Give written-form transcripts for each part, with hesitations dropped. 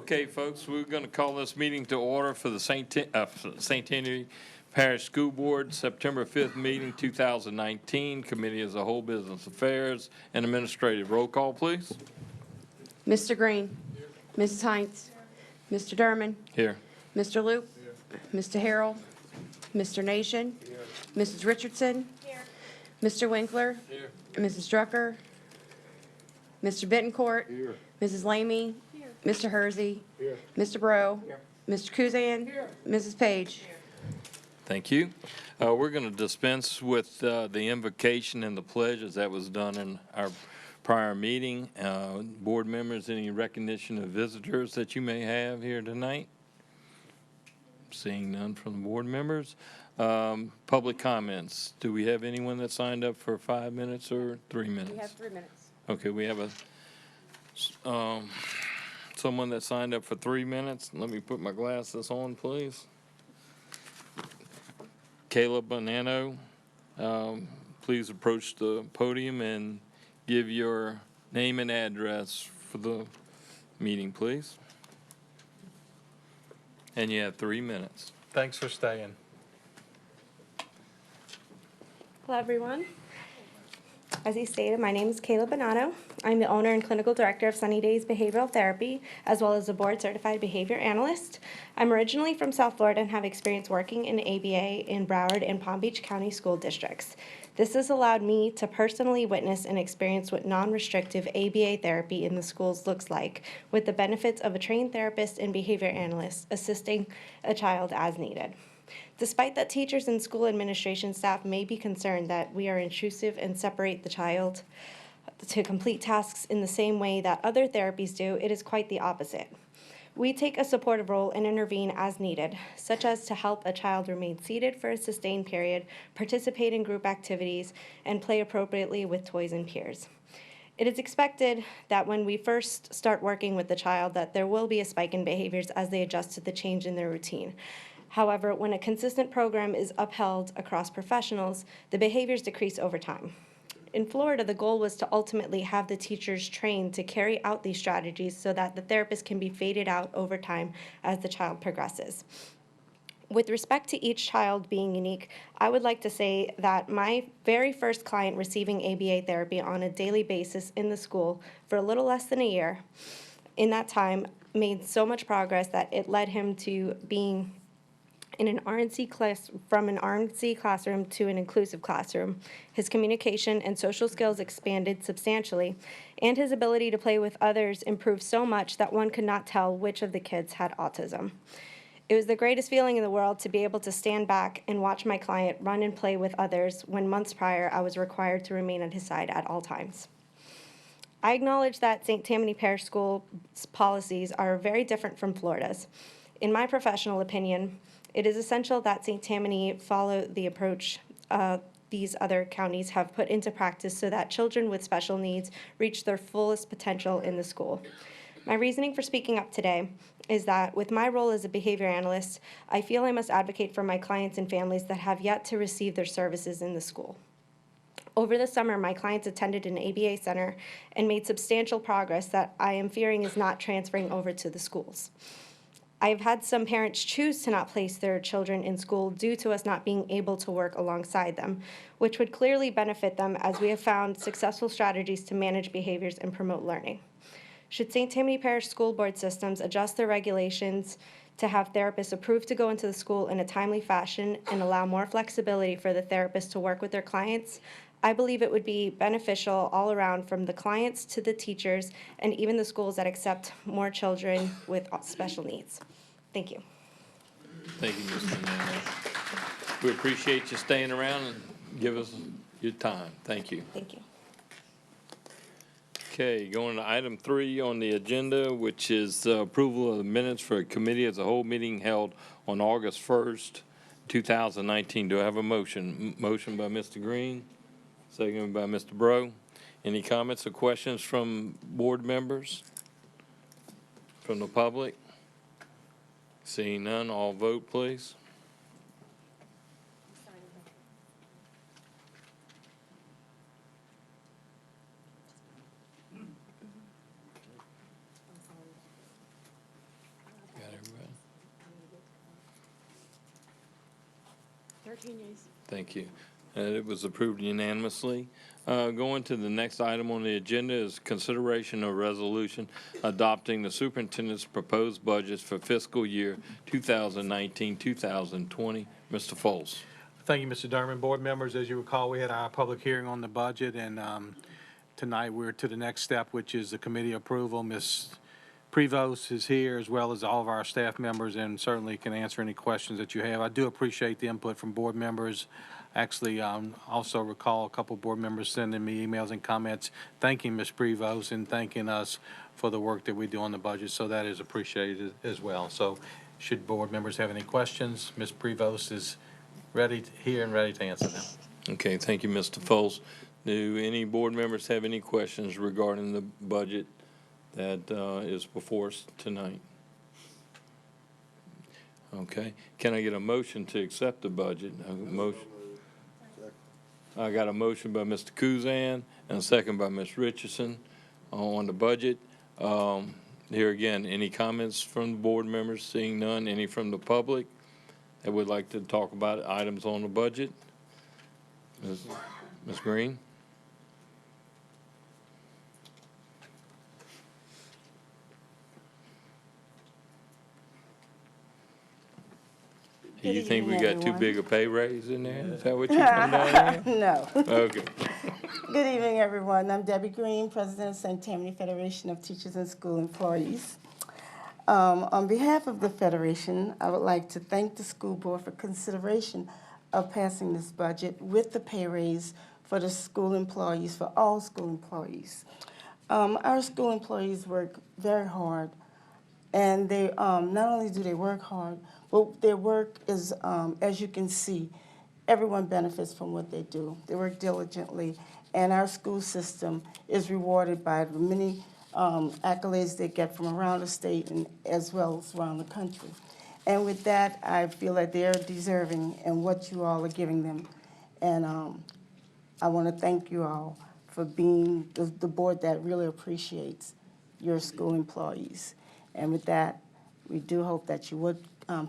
Okay, folks, we're going to call this meeting to order for the St. Tammany Parish School Board, September 5th meeting, 2019, Committee as a Whole, Business Affairs, and Administrative. Roll call, please. Mr. Green. Here. Mrs. Heinz. Here. Mr. Derman. Here. Mr. Loop. Here. Mr. Harrell. Mr. Nation. Here. Mrs. Richardson. Here. Mr. Winkler. Here. Mrs. Drucker. Mr. Bittencourt. Here. Mrs. Lamy. Here. Mr. Hersey. Here. Mr. Bro. Here. Mr. Kuzan. Here. Mrs. Page. Here. Thank you. We're going to dispense with the invocation and the pledge as that was done in our prior meeting. Board members, any recognition of visitors that you may have here tonight? Seeing none from the board members. Public comments. Do we have anyone that signed up for 5 minutes or 3 minutes? We have 3 minutes. Okay, we have someone that signed up for 3 minutes. Let me put my glasses on, please. Caleb Bonanno, please approach the podium and give your name and address for the meeting, please. And you have 3 minutes. Thanks for staying. Hello, everyone. As he stated, my name is Kayla Bonanno. I'm the owner and clinical director of Sunny Days Behavioral Therapy, as well as a board-certified behavior analyst. I'm originally from South Florida and have experience working in ABA in Broward and Palm Beach County school districts. This has allowed me to personally witness and experience what non-restrictive ABA therapy in the schools looks like, with the benefits of a trained therapist and behavior analyst assisting a child as needed. Despite that, teachers and school administration staff may be concerned that we are intrusive and separate the child to complete tasks in the same way that other therapies do, it is quite the opposite. We take a supportive role and intervene as needed, such as to help a child remain seated for a sustained period, participate in group activities, and play appropriately with toys and peers. It is expected that when we first start working with the child that there will be a spike in behaviors as they adjust to the change in their routine. However, when a consistent program is upheld across professionals, the behaviors decrease over time. In Florida, the goal was to ultimately have the teachers trained to carry out these strategies so that the therapist can be faded out over time as the child progresses. With respect to each child being unique, I would like to say that my very first client receiving ABA therapy on a daily basis in the school for a little less than a year, in that time, made so much progress that it led him to being in an RNC class, from an RNC classroom to an inclusive classroom. His communication and social skills expanded substantially, and his ability to play with others improved so much that one could not tell which of the kids had autism. It was the greatest feeling in the world to be able to stand back and watch my client run and play with others when months prior I was required to remain at his side at all times. I acknowledge that St. Tammany Parish School's policies are very different from Florida's. In my professional opinion, it is essential that St. Tammany follow the approach these other counties have put into practice so that children with special needs reach their fullest potential in the school. My reasoning for speaking up today is that with my role as a behavior analyst, I feel I must advocate for my clients and families that have yet to receive their services in the school. Over the summer, my clients attended an ABA center and made substantial progress that I am fearing is not transferring over to the schools. I've had some parents choose to not place their children in school due to us not being able to work alongside them, which would clearly benefit them as we have found successful strategies to manage behaviors and promote learning. Should St. Tammany Parish School Board systems adjust their regulations to have therapists approved to go into the school in a timely fashion and allow more flexibility for the therapists to work with their clients, I believe it would be beneficial all around, from the clients to the teachers and even the schools that accept more children with special needs. Thank you. Thank you, Ms. Bonanno. We appreciate you staying around and give us your time. Thank you. Thank you. Okay, going to item 3 on the agenda, which is approval of the minutes for a committee as a whole meeting held on August 1st, 2019. Do I have a motion? Motion by Mr. Green, seconded by Mr. Bro. Any comments or questions from board members? From the public? Seeing none, all vote, please. 13 yeas. Thank you. It was approved unanimously. Going to the next item on the agenda is consideration of resolution adopting the superintendent's proposed budgets for fiscal year 2019-2020. Mr. Foles. Thank you, Mr. Durman. Board members, as you recall, we had our public hearing on the budget, and tonight we're to the next step, which is the committee approval. Ms. Prevost is here, as well as all of our staff members, and certainly can answer any questions that you have. I do appreciate the input from board members. Actually, also recall a couple board members sending me emails and comments thanking Ms. Prevost and thanking us for the work that we do on the budget, so that is appreciated as well. So should board members have any questions, Ms. Prevost is here and ready to answer them. Okay, thank you, Mr. Foles. Do any board members have any questions regarding the budget that is before us tonight? Okay, can I get a motion to accept the budget? I got a motion by Mr. Kuzan and a second by Ms. Richardson on the budget. Here again, any comments from the board members? Seeing none. Any from the public that would like to talk about items on the budget? Ms. Green? You think we got too big a pay raise in there? Is that what you're coming down here? No. Okay. Good evening, everyone. I'm Debbie Green, President of St. Tammany Federation of Teachers and School Employees. On behalf of the Federation, I would like to thank the school board for consideration of passing this budget with the pay raise for the school employees, for all school employees. Our school employees work very hard, and they not only do they work hard, but their work is, as you can see, everyone benefits from what they do. They work diligently, and our school system is rewarded by the many accolades they get from around the state and as well as around the country. And with that, I feel that they're deserving in what you all are giving them. And I want to thank you all for being the board that really appreciates your school employees. And with that, we do hope that you would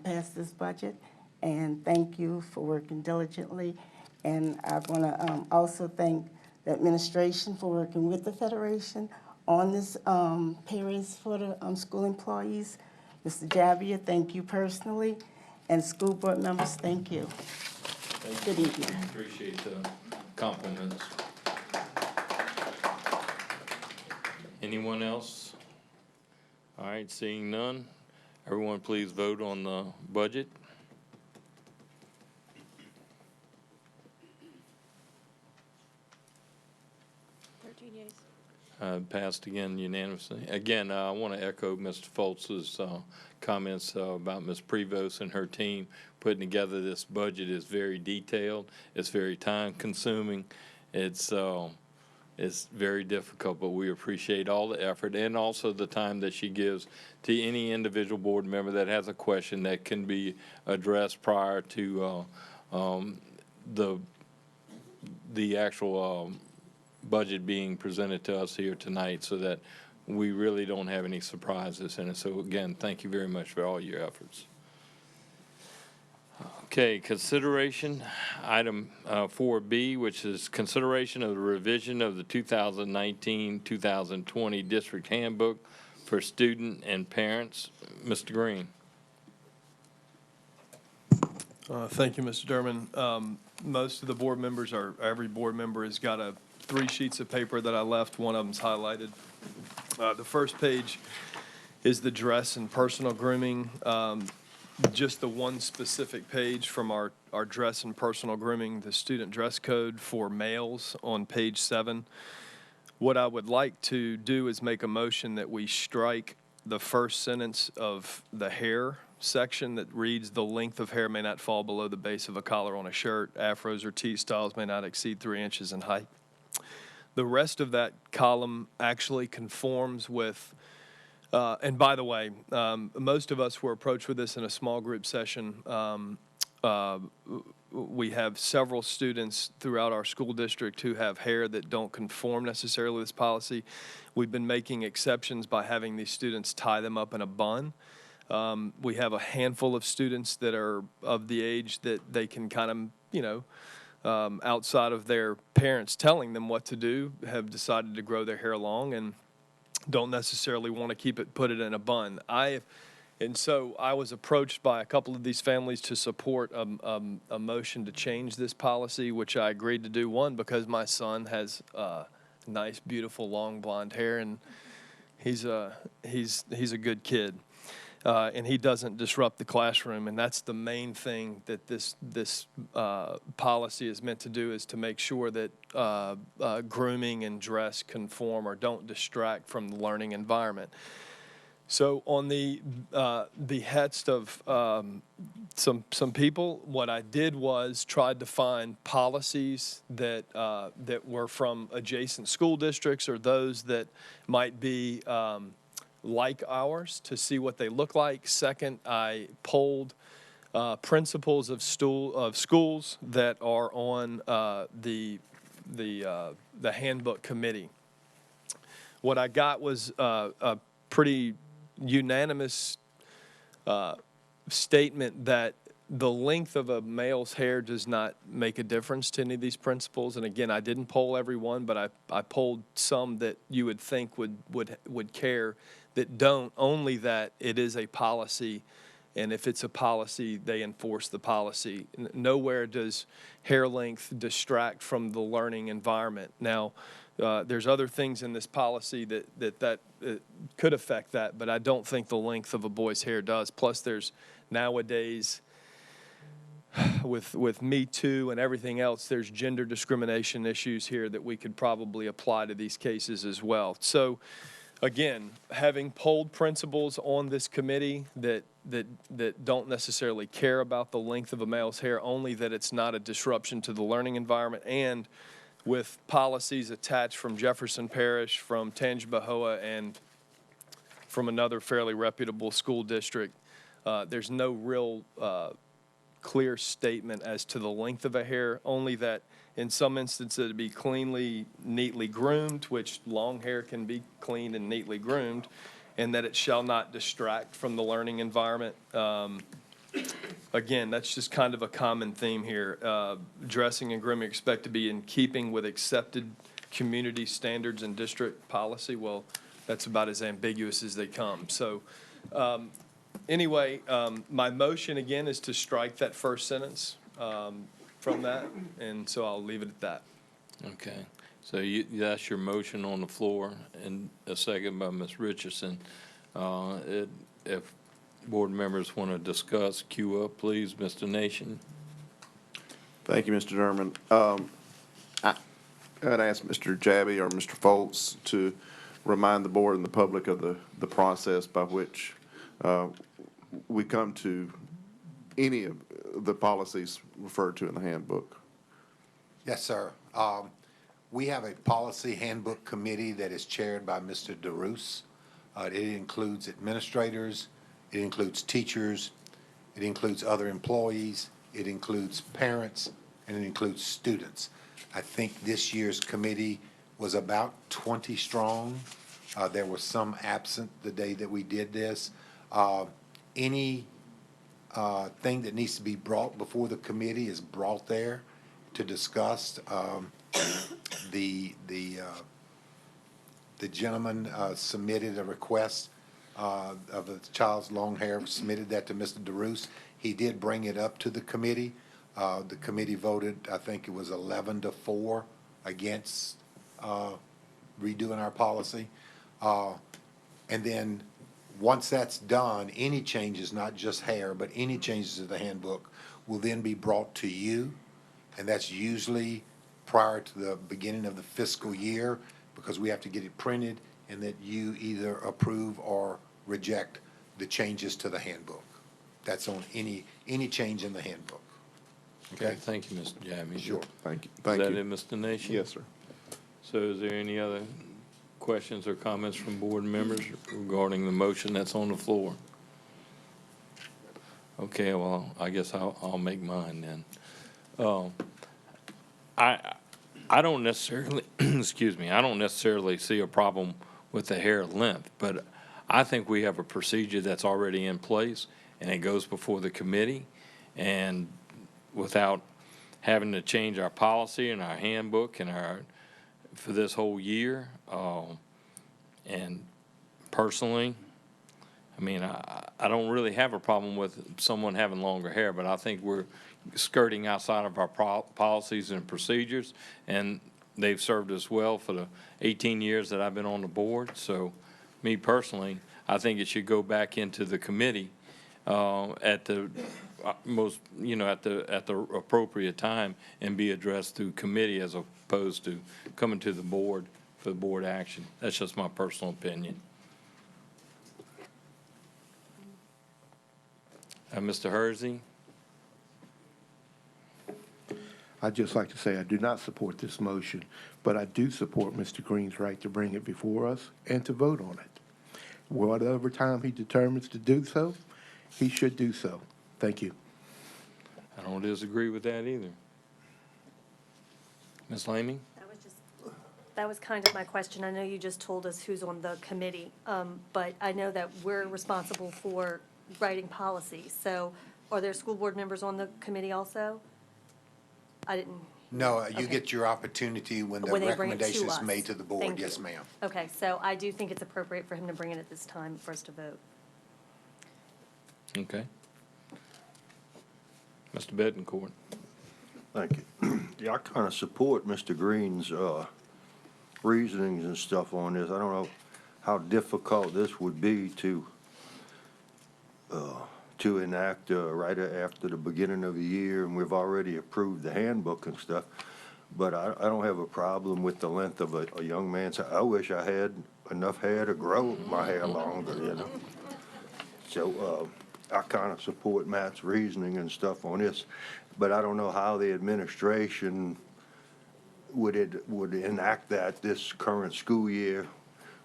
pass this budget, and thank you for working diligently. And I want to also thank the administration for working with the Federation on this pay raise for the school employees. Mr. Javier, thank you personally, and school board members, thank you. Good evening. Appreciate the compliments. Anyone else? All right, seeing none. Everyone please vote on the budget. Passed again unanimously. Again, I want to echo Mr. Foltz's comments about Ms. Prevost and her team. Putting together this budget is very detailed. It's very time-consuming. It's very difficult, but we appreciate all the effort and also the time that she gives to any individual board member that has a question that can be addressed prior to the actual budget being presented to us here tonight, so that we really don't have any surprises in it. So again, thank you very much for all your efforts. Okay, consideration, item 4B, which is consideration of the revision of the 2019-2020 district handbook for student and parents. Mr. Green. Thank you, Mr. Durman. Most of the board members, or every board member, has got 3 sheets of paper that I left. One of them's highlighted. The first page is the dress and personal grooming. Just the one specific page from our dress and personal grooming, the student dress code for males on page 7. What I would like to do is make a motion that we strike the first sentence of the hair section that reads, "The length of hair may not fall below the base of a collar on a shirt. Afros or T-styles may not exceed 3 inches in height." The rest of that column actually conforms with, and by the way, most of us were approached with this in a small group session. We have several students throughout our school district who have hair that don't conform necessarily with this policy. We've been making exceptions by having these students tie them up in a bun. We have a handful of students that are of the age that they can kind of, outside of their parents telling them what to do, have decided to grow their hair long and don't necessarily want to put it in a bun. And so I was approached by a couple of these families to support a motion to change this policy, which I agreed to do. One, because my son has nice, beautiful, long blonde hair, and he's a good kid. And he doesn't disrupt the classroom, and that's the main thing that this policy is meant to do, is to make sure that grooming and dress conform or don't distract from the learning environment. So on the behest of some people, what I did was tried to find policies that were from adjacent school districts or those that might be like ours, to see what they look like. Second, I polled principals of schools that are on the handbook committee. What I got was a pretty unanimous statement that the length of a male's hair does not make a difference to any of these principals. And again, I didn't poll everyone, but I polled some that you would think would care, that don't, only that it is a policy, and if it's a policy, they enforce the policy. Nowhere does hair length distract from the learning environment. Now, there's other things in this policy that could affect that, but I don't think the length of a boy's hair does. Plus, there's nowadays, with Me Too and everything else, there's gender discrimination issues here that we could probably apply to these cases as well. So, again, having polled principals on this committee that don't necessarily care about the length of a male's hair, only that it's not a disruption to the learning environment, and with policies attached from Jefferson Parish, from Tangipahoa, and from another fairly reputable school district, there's no real clear statement as to the length of a hair, only that in some instances it'd be cleanly, neatly groomed, which long hair can be clean and neatly groomed, and that it shall not distract from the learning environment. Again, that's just kind of a common theme here. Dressing and grooming expect to be in keeping with accepted community standards and district policy. Well, that's about as ambiguous as they come. So anyway, my motion again is to strike that first sentence from that, and so I'll leave it at that. Okay, so that's your motion on the floor, and a second by Ms. Richardson. If board members want to discuss, queue up, please. Mr. Nation. Thank you, Mr. Durman. I'd ask Mr. Jabby or Mr. Foltz to remind the board and the public of the process by which we come to any of the policies referred to in the handbook. Yes, sir. We have a policy handbook committee that is chaired by Mr. DeRoos. It includes administrators, it includes teachers, it includes other employees, it includes parents, and it includes students. I think this year's committee was about 20 strong. There was some absent the day that we did this. Any thing that needs to be brought before the committee is brought there to discuss. The gentleman submitted a request of a child's long hair, submitted that to Mr. DeRoos. He did bring it up to the committee. The committee voted, I think it was 11-4 against redoing our policy. And then once that's done, any changes, not just hair, but any changes to the handbook will then be brought to you. And that's usually prior to the beginning of the fiscal year, because we have to get it printed, and that you either approve or reject the changes to the handbook. That's on any change in the handbook. Okay, thank you, Mr. Jabby. Sure. Thank you. Is Thank that you. it, Mr. Nation? Yes, sir. So is there any other questions or comments from board members regarding the motion that's on the floor? Okay, well, I guess I'll make mine then. I don't necessarily, excuse me, I don't necessarily see a problem with the hair length, but I think we have a procedure that's already in place, and it goes before the committee, and without having to change our policy and our handbook and for this whole year. And personally, I mean, I don't really have a problem with someone having longer hair, but I think we're skirting outside of our policies and procedures, and they've served us well for the 18 years that I've been on the board. So, me personally, I think it should go back into the committee at the at the appropriate time and be addressed through committee as opposed to coming to the board for the board action. That's just my personal opinion. Mr. Hersey? I'd just like to say I do not support this motion, but I do support Mr. Green's right to bring it before us and to vote on it. Whatever time he determines to do so, he should do so. Thank you. I don't disagree with that either. Ms. Lamey? That was kind of my question. I know you just told us who's on the committee, but I know that we're responsible for writing policy. So are there school board members on the committee also? I didn't. No, you Okay. get your opportunity when the When they bring it to recommendation is us. made to the board. Thank Yes, you. ma'am. Okay, so I do think it's appropriate for him to bring it at this time for us to vote. Okay. Mr. Betancourt? Thank you. Yeah, I kind of support Mr. Green's reasonings and stuff on this. I don't know how difficult this would be to enact right after the beginning of the year, and we've already approved the handbook and stuff. But I don't have a problem with the length of a young man's. I wish I had enough hair to grow my hair longer, you know. So I kind of support Matt's reasoning and stuff on this, but I don't know how the administration would enact that this current school year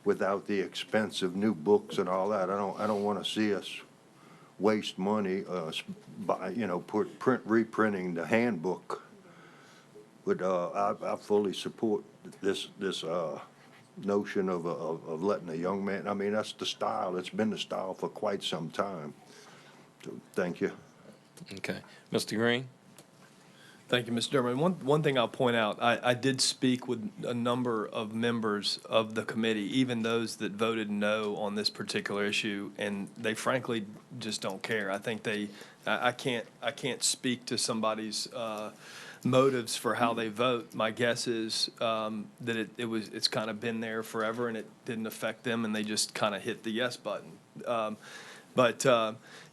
without the expense of new books and all that. I don't want to see us waste money by reprinting the handbook. But I fully support this notion of letting a young man. I mean, that's the style. It's been the style for quite some time. So, thank you. Okay. Mr. Green? Thank you, Mr. Durman. One thing I'll point out, I did speak with a number of members of the committee, even those that voted no on this particular issue, and they frankly just don't care. I think I can't speak to somebody's motives for how they vote. My guess is that it's kind of been there forever and it didn't affect them, and they just kind of hit the yes button. But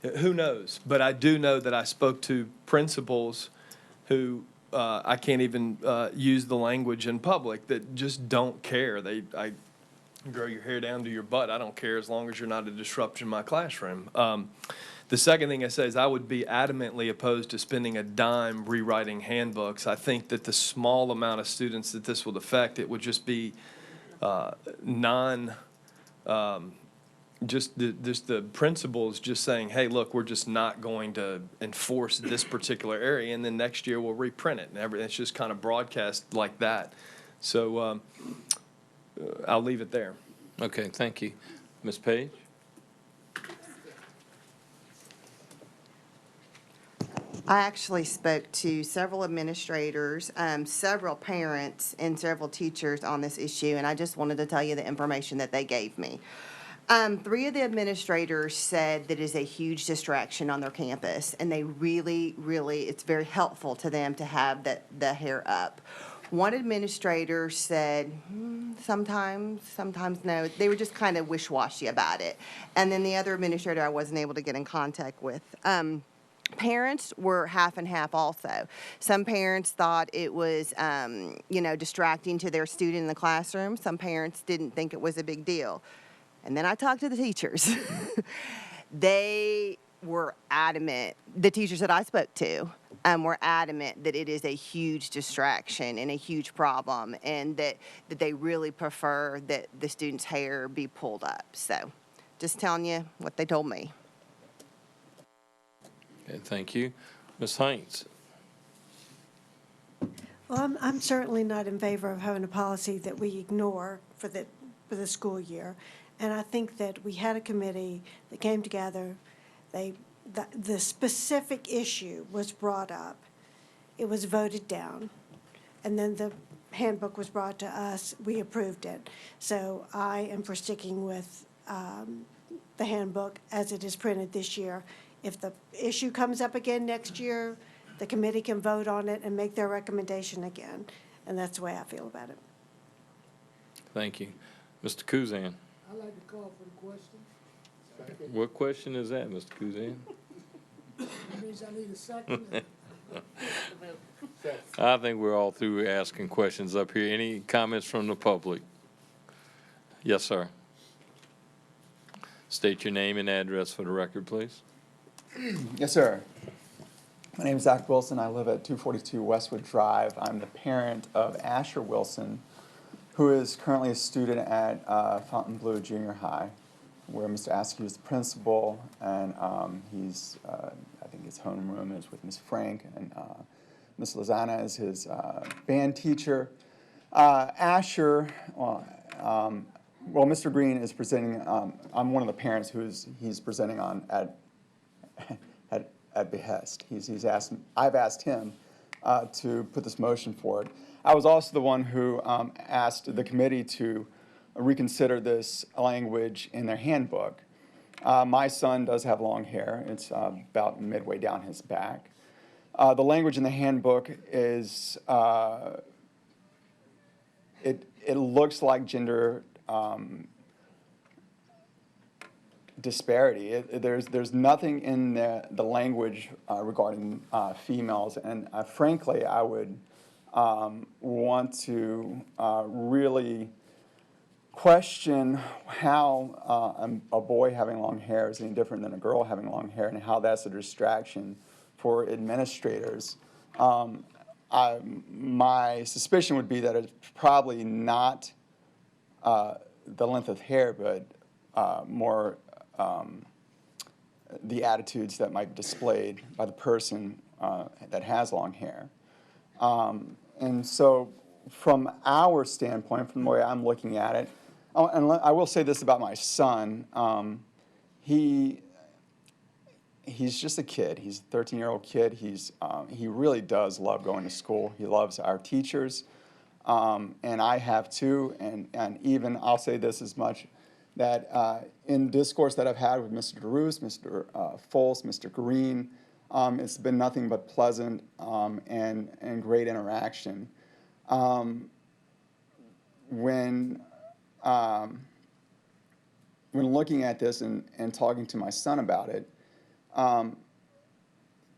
who knows? But I do know that I spoke to principals who I can't even use the language in public, that just don't care. I grow your hair down to your butt. I don't care as long as you're not a disruption in my classroom. The second thing I say is I would be adamantly opposed to spending a dime rewriting handbooks. I think that the small amount of students that this would affect, it would just be just the principals just saying, hey, look, we're just not going to enforce this particular area, and then next year we'll reprint it, and it's just kind of broadcast like that. So I'll leave it there. Okay, thank you. Ms. Page? I actually spoke to several administrators, several parents, and several teachers on this issue, and I just wanted to tell you the information that they gave me. 3 of the administrators said that it is a huge distraction on their campus, and they really, it's very helpful to them to have the hair up. One administrator said, sometimes no. They were just kind of wish-washy about it. And then the other administrator I wasn't able to get in contact with. Parents were half and half also. Some parents thought it was, distracting to their student in the classroom. Some parents didn't think it was a big deal. And then I talked to the teachers. They were adamant, the teachers that I spoke to were adamant that it is a huge distraction and a huge problem, and that they really prefer that the students' hair be pulled up. So just telling you what they told me. Okay, thank you. Ms. Haynes? Well, I'm certainly not in favor of having a policy that we ignore for the for the school year. And I think that we had a committee that came together. The specific issue was brought up. It was voted down. And then the handbook was brought to us. We approved it. So I am for sticking with the handbook as it is printed this year. If the issue comes up again next year, the committee can vote on it and make their recommendation again. And that's the way I feel about it. Thank you. Mr. Kuzan. I'd like to call for the question. What question is that, Mr. Kuzan? That means I need a second. I think we're all through asking questions up here. Any comments from the public? Yes, sir. State your name and address for the record, please. Yes, sir. My name is Zach Wilson. I live at 242 Westwood Drive. I'm the parent of Asher Wilson, who is currently a student at Fontainebleau Junior High, where Mr. Askew is the principal, and he's, I think his homeroom is with Ms. Frank, and Ms. Lozana is his band teacher. Asher, well, Mr. Green is presenting, I'm one of the parents he's presenting on at behest. I've asked him to put this motion forward. I was also the one who asked the committee to reconsider this language in their handbook. My son does have long hair. It's about midway down his back. The language in the handbook is, it looks like gender disparity. There's nothing in the language regarding females, and frankly, I would want to really question how a boy having long hair is any different than a girl having long hair, and how that's a distraction for administrators. My suspicion would be that it's probably not the length of hair, but more the attitudes that might be displayed by the person that has long hair. And so from our standpoint, from the way I'm looking at it, and I will say this about my son, he's just a kid. He's a 13-year-old kid. He really does love going to school. He loves our teachers, and I have too. And even I'll say this as much, that in discourse that I've had with Mr. DeRoos, Mr. Foltz, Mr. Green, it's been nothing but pleasant and great interaction. When looking at this and talking to my son about it,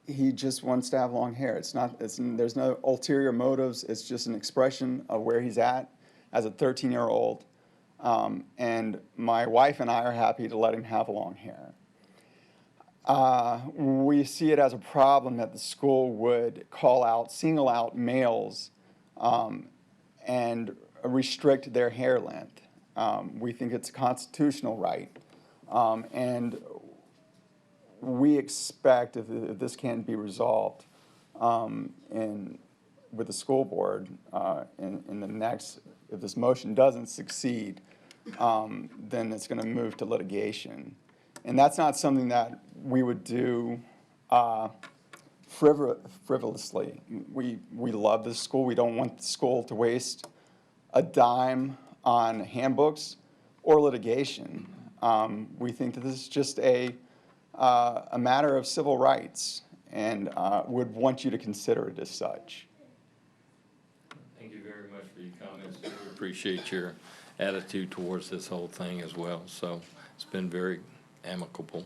he just wants to have long hair. There's no ulterior motives. It's just an expression of where he's at as a 13-year-old. And my wife and I are happy to let him have long hair. We see it as a problem that the school would single out males and restrict their hair length. We think it's a constitutional right. And we expect, if this can't be resolved with the school board in the next, if this motion doesn't succeed, then it's going to move to litigation. And that's not something that we would do frivolously. We love this school. We don't want the school to waste a dime on handbooks or litigation. We think that this is just a matter of civil rights, and would want you to consider it as such. Thank you very much for your comments. We appreciate your attitude towards this whole thing as well. So it's been very amicable.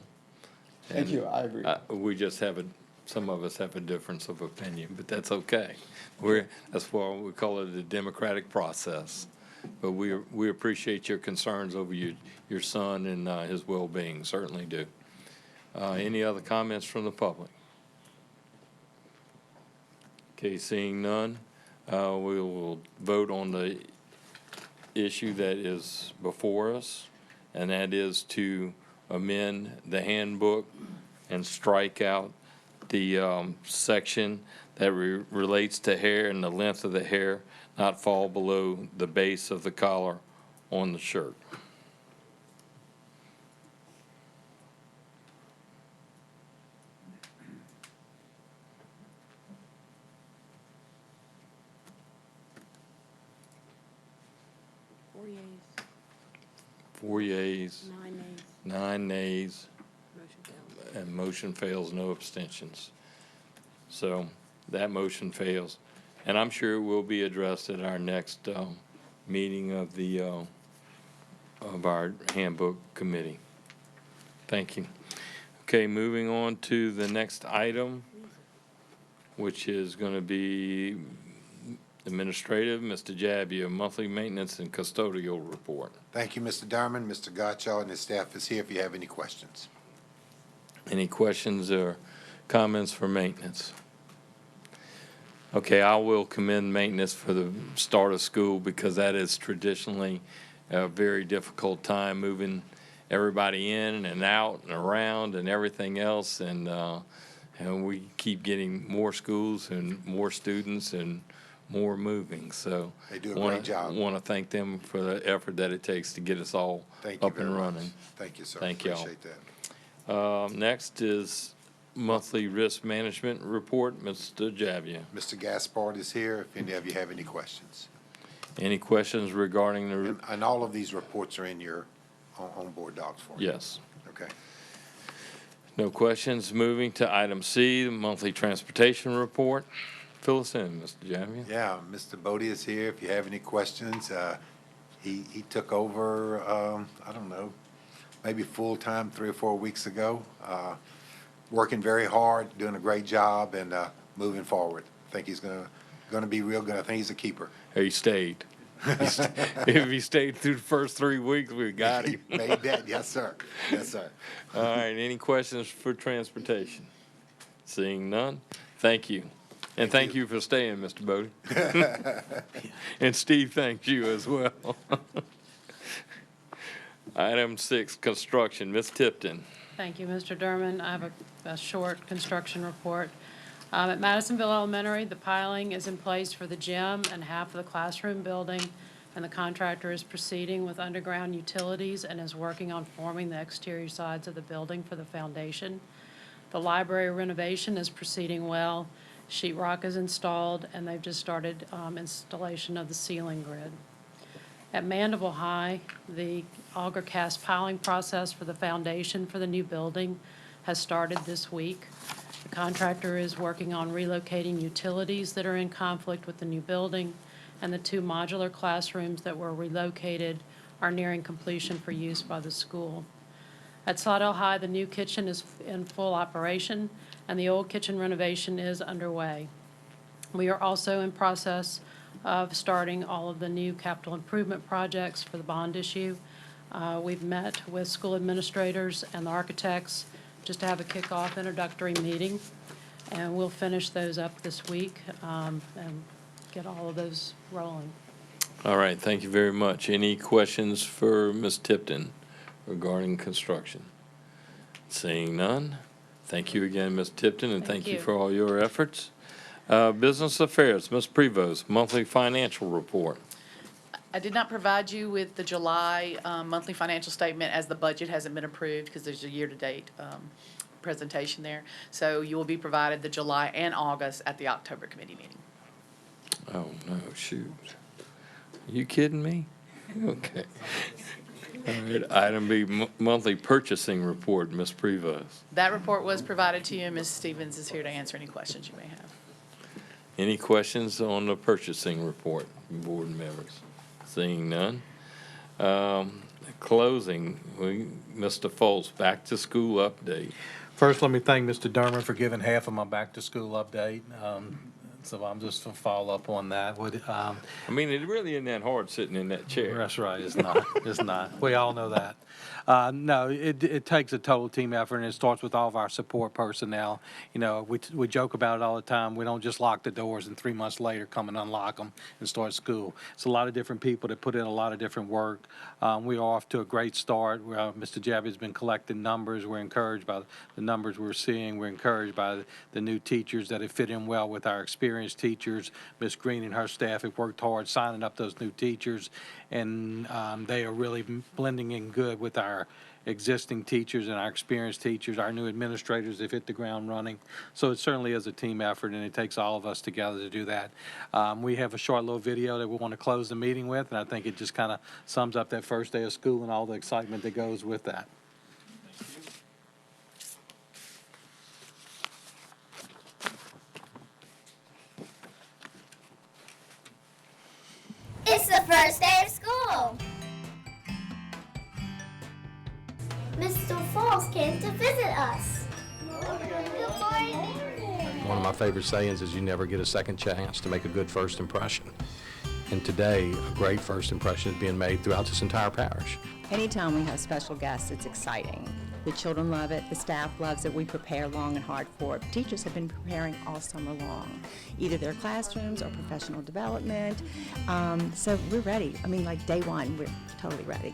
Thank you, I agree. We just some of us have a difference of opinion, but that's okay. That's why we call it a democratic process. But we appreciate your concerns over your son and his well-being, certainly do. Any other comments from the public? Okay, seeing none, we will vote on the issue that is before us, and that is to amend the handbook and strike out the section that relates to hair and the length of the hair not fall below the base of the collar on the shirt. Four yeas, 4 yeas, 9 nays, 9 nays, motion fails. and motion fails, no abstentions. So that motion fails. And I'm sure it will be addressed at our next meeting of our handbook committee. Thank you. Okay, moving on to the next item, which is going to be administrative. Mr. Jabbia, monthly maintenance and custodial report. Thank you, Mr. Darman. Mr. Gotcha and his staff is here if you have any questions. Any questions or comments for maintenance? Okay, I will commend maintenance for the start of school because that is traditionally a very difficult time moving everybody in and out and around and everything else. And we keep getting more schools and more students and more moving. So They do a great job. Want to thank them for the effort that it takes to get us all Thank you up and very much. running. Thank you, sir. Thank y'all. Appreciate that. Next is monthly risk management report, Mr. Jabbia. Mr. Gaspard is here if any of you have any questions. Any questions regarding the, And all of these reports are in your on-board docs for you. yes. Okay. No questions. Moving to item C, the monthly transportation report. Fill us in, Mr. Jabbia. Yeah, Mr. Bodie is here if you have any questions. He took over, I don't know, maybe full-time 3 or 4 weeks ago. Working very hard, doing a great job, and moving forward. I think he's gonna be real good. I think he's a keeper. He stayed. If he stayed through the first 3 weeks, we got him. Made that, yes, sir. Yes, sir. All right, any questions for transportation? Seeing none, thank you. And thank you for staying, Mr. Bodie. And Steve, thanks you as well. Item 6, construction, Ms. Tipton. Thank you, Mr. Durman. I have a short construction report. At Madisonville Elementary, the piling is in place for the gym and half of the classroom building, and the contractor is proceeding with underground utilities and is working on forming the exterior sides of the building for the foundation. The library renovation is proceeding well. Sheet rock is installed, and they've just started installation of the ceiling grid. At Mandeville High, the auger cast piling process for the foundation for the new building has started this week. The contractor is working on relocating utilities that are in conflict with the new building, and the 2 modular classrooms that were relocated are nearing completion for use by the school. At Sawdell High, the new kitchen is in full operation, and the old kitchen renovation is underway. We are also in process of starting all of the new capital improvement projects for the bond issue. We've met with school administrators and the architects just to have a kickoff introductory meeting, and we'll finish those up this week and get all of those rolling. All right, thank you very much. Any questions for Ms. Tipton regarding construction? Seeing none, thank you again, Ms. Tipton, and thank you for all your efforts. Business affairs, Ms. Prevost, monthly financial report. I did not provide you with the July monthly financial statement as the budget hasn't been approved because there's a year-to-date presentation there. So you will be provided the July and August at the October committee meeting. Oh, no, shoot. You kidding me? Okay. All right, item B, monthly purchasing report, Ms. Prevost. That report was provided to you, and Ms. Stevens is here to answer any questions you may have. Any questions on the purchasing report, board members? Seeing none. Closing, Mr. Foltz, back to school update. First, let me thank Mr. Derman for giving half of my back-to-school update. So I'm just to follow up on that. I mean, it really isn't that hard sitting in that chair. That's right, it's not, it's not. We all know that. No, it takes a total team effort, and it starts with all of our support personnel. You know, we joke about it all the time. We don't just lock the doors and 3 months later come and unlock them and start school. It's a lot of different people that put in a lot of different work. We are off to a great start. Mr. Jabbia has been collecting numbers. We're encouraged by the numbers we're seeing. We're encouraged by the new teachers that have fit in well with our experience experienced teachers. Ms. Green and her staff have worked hard signing up those new teachers, and they are really blending in good with our existing teachers and our experienced teachers. Our new administrators have hit the ground running. So it certainly is a team effort, and it takes all of us together to do that. We have a short little video that we want to close the meeting with, and I think it just kind of sums up that first day of school and all the excitement that goes with that. It's the first day of school. Mr. Falls came to visit us. Good morning. One of my favorite sayings is you never get a second chance to make a good first impression. And today, a great first impression is being made throughout this entire parish. Anytime we have special guests, it's exciting. The children love it, the staff loves it, we prepare long and hard for it. Teachers have been preparing all summer long, either their classrooms or professional development. So we're ready. I mean, like day one, we're totally ready.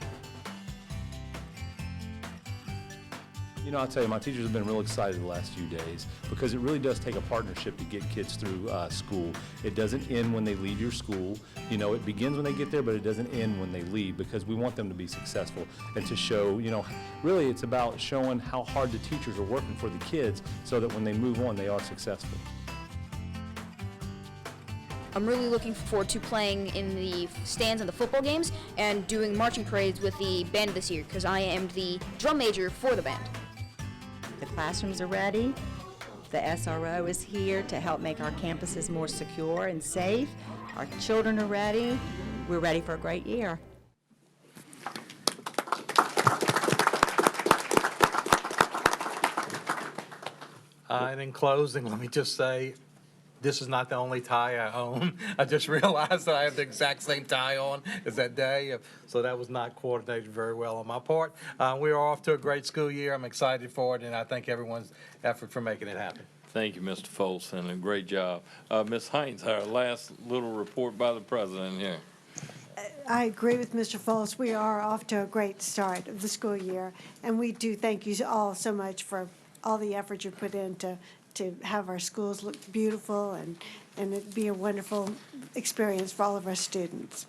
You know, I'll tell you, my teachers have been real excited the last few days because it really does take a partnership to get kids through school. It doesn't end when they leave your school. You know, it begins when they get there, but it doesn't end when they leave because we want them to be successful and to show, you know, really it's about showing how hard the teachers are working for the kids so that when they move on, they are successful. I'm really looking forward to playing in the stands and the football games and doing marching parades with the band this year because I am the drum major for the band. The classrooms are ready. The SRO is here to help make our campuses more secure and safe. Our children are ready. We're ready for a great year. And in closing, let me just say, this is not the only tie I own. I just realized that I have the exact same tie on as that day, so that was not coordinated very well on my part. We are off to a great school year. I'm excited for it, and I thank everyone's effort for making it happen. Thank you, Mr. Folson, a great job. Ms. Hines, our last little report by the president here. I agree with Mr. Foltz. We are off to a great start of the school year, and we do thank you all so much for all the effort you put in to have our schools look beautiful and it be a wonderful experience for all of our students.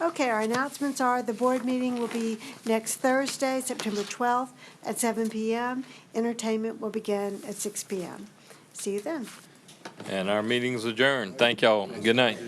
Okay, our announcements are the board meeting will be next Thursday, September 12th at 7 p.m. Entertainment will begin at 6 p.m. See you then. And our meeting's adjourned. Thank y'all. Good night.